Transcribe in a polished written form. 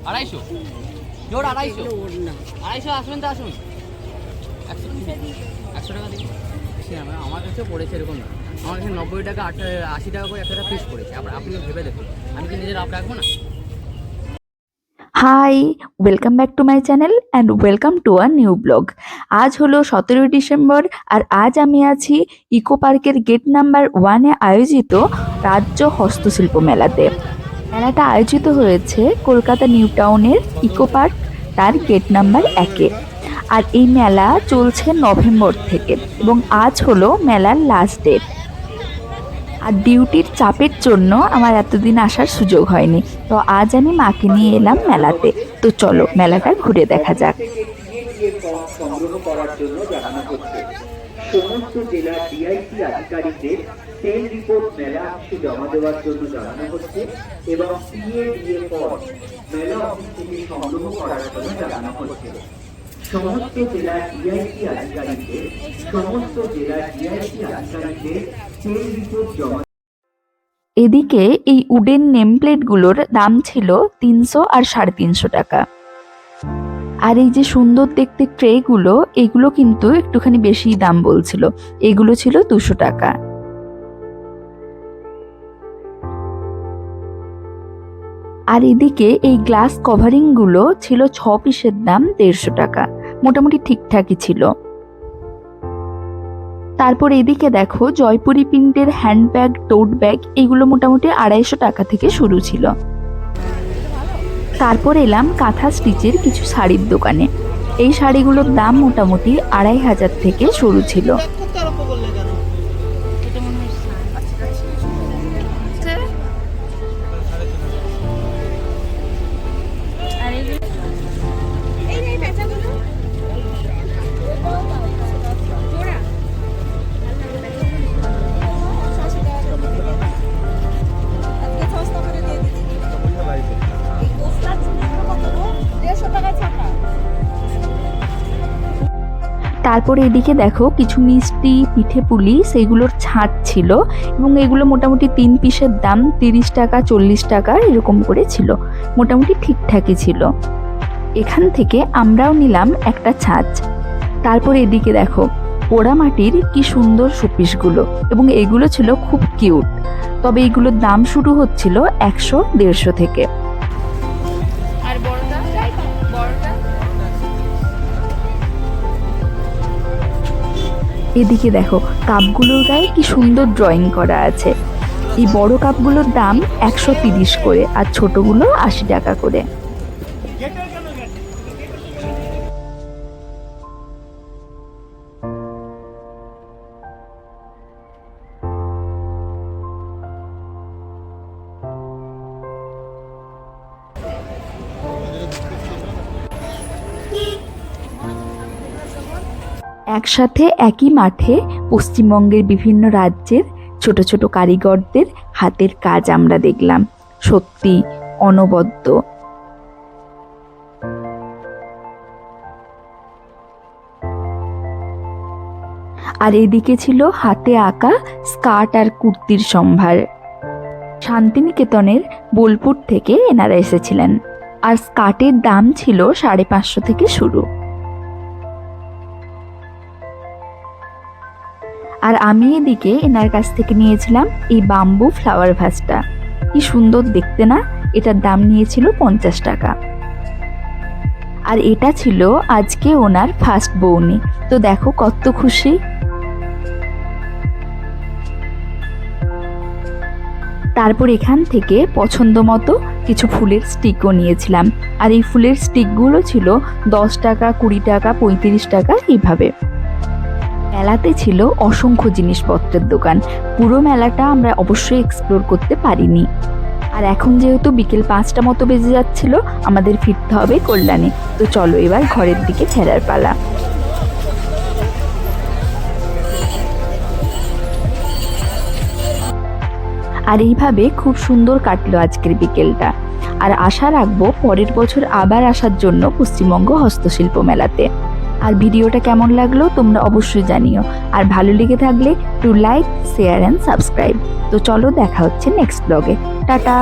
250 জোড় 250 আসবেন তো আসুন 100 টাকা দিন। আমার কাছে পড়েছে এরকম না, আমার কাছে 90 টাকা 80 টাকা করে একটা পিস পড়েছে। আপনি ভেবে দেখুন, আমি কি নিজের লাভ রাখবো না? Hi, welcome back to my channel and welcome to a new blog. আজ হলো 17 ডিসেম্বর আর আজ আমি আছি ইকো পার্কের গেট নাম্বার 1-এ আয়োজিত রাজ্য হস্তশিল্প মেলাতে। মেলাটা আয়োজিত হয়েছে কলকাতা নিউ টাউনের ইকো পার্ক তার গেট নাম্বার 1-এ। আর এই মেলা চলছে নভেম্বর থেকে এবং আজ হলো মেলার লাস্ট ডেট। আর ডিউটির চাপের জন্য আমার এতদিন আসার সুযোগ হয়নি, তো আজ আমি মাকে নিয়ে এলাম মেলাতে। তো চলো মেলাটা ঘুরে দেখা যাক। সংগ্রহ করার জন্য জানানো হচ্ছে সমস্ত জেলার ডিআইসি আধিকারিকদের সেল রিপোর্ট মেলা অফিসে জমা দেওয়ার জন্য জানানো হচ্ছে এবং সিএডিএ ফর্ম মেলা অফিস থেকে সংগ্রহ করার জন্য জানানো হচ্ছে সমস্ত জেলার ডিআইসি আধিকারিকদের সেল রিপোর্ট জমা। এদিকে এই উডেন নেম প্লেটগুলোর দাম ছিল 300 আর 350 টাকা। আর এই যে সুন্দর দেখতে ট্রেগুলো, এগুলো কিন্তু একটুখানি বেশি দাম বলছিল, এগুলো ছিল 200 টাকা। আর এদিকে এই গ্লাস কভারিংগুলো ছিল 6 পিসের দাম 150 টাকা, মোটামুটি ঠিকঠাকই ছিল। তারপর এদিকে দেখো জয়পুরি প্রিন্টের হ্যান্ডব্যাগ, টোট ব্যাগ, এগুলো মোটামুটি 250 টাকা থেকে শুরু ছিল। তারপর এলাম কাঁথা স্টিচের কিছু শাড়ির দোকানে। এই শাড়িগুলোর দাম মোটামুটি 2500 থেকে শুরু ছিল। তারপরে এদিকে দেখো কিছু মিষ্টি পিঠে পুলি, সেগুলোর ছাঁট ছিল এবং এগুলো মোটামুটি 3 পিসের দাম 30 টাকা 40 টাকা এরকম করে ছিল, মোটামুটি ঠিকঠাকই ছিল। এখান থেকে আমরাও নিলাম একটা ছাঁচ। তারপরে এদিকে দেখো পোড়ামাটির কি সুন্দর শোপিসগুলো, এবং এগুলো ছিল খুব কিউট, তবে এগুলোর দাম শুরু হচ্ছিল 100-150 থেকে। এদিকে দেখো কাপগুলোর গায়ে কি সুন্দর ড্রয়িং করা আছে। এই বড় কাপগুলোর দাম 130 করে আর ছোটগুলো 80 টাকা করে। একসাথে একই মাঠে পশ্চিমবঙ্গের বিভিন্ন রাজ্যের ছোট ছোট কারিগরদের হাতের কাজ আমরা দেখলাম, সত্যি অনবদ্য। আর এদিকে ছিল হাতে আঁকা স্কার্ট আর কুর্তির সম্ভার। শান্তিনিকেতনের বোলপুর থেকে এনারা এসেছিলেন, আর স্কার্টের দাম ছিল 550 থেকে শুরু। আর আমি এদিকে এনার কাছ থেকে নিয়েছিলাম এই বাম্বু ফ্লাওয়ার ভাসটা, কি সুন্দর দেখতে না, এটার দাম নিয়েছিল 50 টাকা। আর এটা ছিল আজকে ওনার ফার্স্ট বউনি, তো দেখো কত খুশি। তারপর এখান থেকে পছন্দ মতো কিছু ফুলের স্টিকও নিয়েছিলাম, আর এই ফুলের স্টিকগুলো ছিল 10 টাকা 20 টাকা 35 টাকা এইভাবে। মেলাতে ছিল অসংখ্য জিনিসপত্রের দোকান, পুরো মেলাটা আমরা অবশ্যই এক্সপ্লোর করতে পারিনি। আর এখন যেহেতু বিকেল 5টা মতো বেজে যাচ্ছিল, আমাদের ফিরতে হবে কল্যাণে। তো চলো এবার ঘরের দিকে ফেরার পালা। আর এইভাবে খুব সুন্দর কাটলো আজকের বিকেলটা। আর আশা রাখবো পরের বছর আবার আসার জন্য পশ্চিমবঙ্গ হস্তশিল্প মেলাতে। আর ভিডিওটা কেমন লাগলো তোমরা অবশ্যই জানিও, আর ভালো লেগে থাকলে একটু লাইক, শেয়ার অ্যান্ড সাবস্ক্রাইব। তো চলো দেখা হচ্ছে নেক্সট ব্লগে। টাটা।